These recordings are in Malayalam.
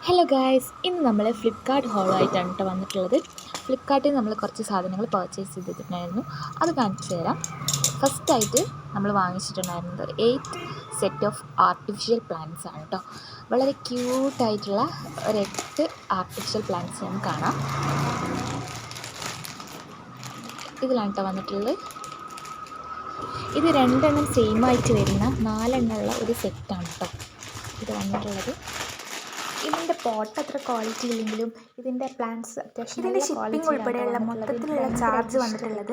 ഹലോ ഗായ്സ്, ഇന്ന് നമ്മൾ ഫ്ലിപ്കാർട്ട് ഹോളായിട്ടാണ് കേട്ടോ വന്നിട്ടുള്ളത്. ഫ്ലിപ്കാർട്ടിൽ നിന്ന് നമ്മൾ കുറച്ച് സാധനങ്ങൾ പർച്ചേസ് ചെയ്തിട്ടുണ്ടായിരുന്നു. അത് കാണിച്ചു തരാം. ഫസ്റ്റായിട്ട് നമ്മൾ വാങ്ങിച്ചിട്ടുണ്ടായിരുന്നത് 8 സെറ്റ് ഓഫ് ആർട്ടിഫിഷ്യൽ പ്ലാന്റ്സ് ആണ് കേട്ടോ. വളരെ ക്യൂട്ടായിട്ടുള്ള ഒരു 8 ആർട്ടിഫിഷ്യൽ പ്ലാന്റ്സ് നമുക്ക് കാണാം. ഇതിലാണ് കേട്ടോ വന്നിട്ടുള്ളത്. ഇത് 2 എണ്ണം സെയിം ആയിട്ട് വരുന്ന 4 എണ്ണമുള്ള ഒരു സെറ്റാണ് കേട്ടോ ഇത് വന്നിട്ടുള്ളത്. ഇതിൻ്റെ പോട്ട് അത്ര ക്വാളിറ്റി ഇല്ലെങ്കിലും ഇതിൻ്റെ പ്ലാന്റ്സ് അത്യാവശ്യം ഇതിൻ്റെ ഷിപ്പിംഗ് ഉൾപ്പെടെയുള്ള മൊത്തത്തിലുള്ള ചാർജ് വന്നിട്ടുള്ളത്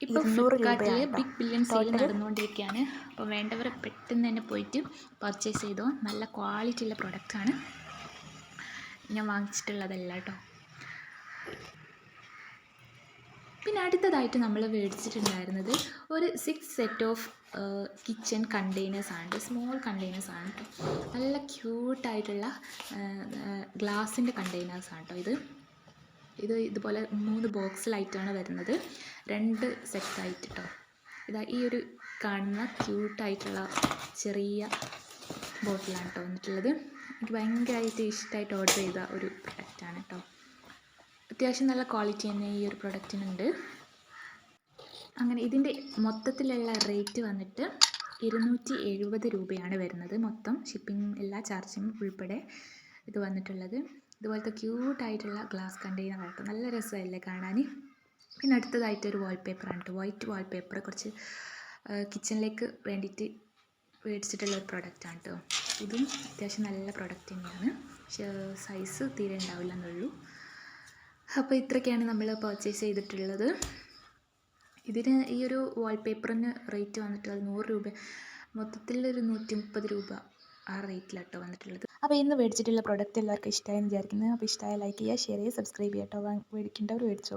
ഇപ്പോൾ ഫ്ലിപ്കാർട്ടിൽ ബിഗ് ബില്യൺ സെയിൽ നടന്നുകൊണ്ടിരിക്കുകയാണ്. അപ്പോൾ വേണ്ടവർ പെട്ടെന്ന് തന്നെ പോയിട്ട് പർച്ചേസ് ചെയ്തോ. നല്ല ക്വാളിറ്റി ഉള്ള പ്രൊഡക്റ്റാണ് ഞാൻ വാങ്ങിച്ചിട്ടുള്ളതല്ല കേട്ടോ. പിന്നെ അടുത്തതായിട്ട് നമ്മൾ മേടിച്ചിട്ടുണ്ടായിരുന്നത് ഒരു 6 സെറ്റ് ഓഫ് കിച്ചൺ കണ്ടെയ്നേഴ്സാണ്. സ്മോൾ കണ്ടെയ്നേഴ്സാണ് കേട്ടോ. നല്ല ക്യൂട്ടായിട്ടുള്ള ഗ്ലാസിൻ്റെ കണ്ടെയ്നേഴ്സാണ് കേട്ടോ. ഇത് ഇതുപോലെ 3 ബോക്സിലായിട്ടാണ് വരുന്നത്. 2 സെറ്റായിട്ട് കേട്ടോ. ഇതാ ഈ ഒരു കാണുന്ന ക്യൂട്ടായിട്ടുള്ള ചെറിയ ബോട്ടിലാണ് കേട്ടോ വന്നിട്ടുള്ളത്. എനിക്ക് ഭയങ്കരമായിട്ട് ഇഷ്ടമായിട്ട് ഓർഡർ ചെയ്ത ഒരു പ്രൊഡക്റ്റാണ് കേട്ടോ. അത്യാവശ്യം നല്ല ക്വാളിറ്റി തന്നെ ഈ ഒരു പ്രൊഡക്റ്റിനുണ്ട്. അങ്ങനെ ഇതിൻ്റെ മൊത്തത്തിലുള്ള റേറ്റ് വന്നിട്ട് 270 രൂപയാണ് വരുന്നത്. മൊത്തം ഷിപ്പിംഗ് എല്ലാ ചാർജും ഉൾപ്പെടെ ഇത് വന്നിട്ടുള്ളത്. ഇതുപോലത്തെ ക്യൂട്ടായിട്ടുള്ള ഗ്ലാസ് കണ്ടെയ്നർ ആയിട്ട് നല്ല രസമല്ലേ കാണാൻ. പിന്നെ അടുത്തതായിട്ടൊരു വാൾപേപ്പറാണ് കേട്ടോ. വൈറ്റ് വാൾപേപ്പർ കുറച്ച് കിച്ചണിലേക്ക് വേണ്ടിയിട്ട് മേടിച്ചിട്ടുള്ള ഒരു പ്രൊഡക്റ്റാണ് കേട്ടോ. ഇതും അത്യാവശ്യം നല്ല പ്രൊഡക്റ്റ് തന്നെയാണ്. പക്ഷേ സൈസ് തീരെ ഉണ്ടാവില്ല എന്നുള്ളൂ. അപ്പോൾ ഇത്രയൊക്കെയാണ് നമ്മൾ പർച്ചേസ് ചെയ്തിട്ടുള്ളത്. ഇതിന് ഈ ഒരു വാൾപേപ്പറിന് റേറ്റ് വന്നിട്ടുള്ളത് 100 രൂപ, മൊത്തത്തിലൊരു 130 രൂപ ആ റേറ്റിലാട്ടോ വന്നിട്ടുള്ളത്. അപ്പോൾ ഇന്ന് മേടിച്ചിട്ടുള്ള പ്രൊഡക്റ്റ് എല്ലാവർക്കും ഇഷ്ടമായെന്ന് വിചാരിക്കുന്നത്. അപ്പോൾ ഇഷ്ടമായ ലൈക്ക് ചെയ്യുക, ഷെയർ ചെയ്യുക, സബ്സ്ക്രൈബ് ചെയ്യുക കേട്ടോ. മേടിക്കേണ്ടവർ മേടിച്ചോളൂ.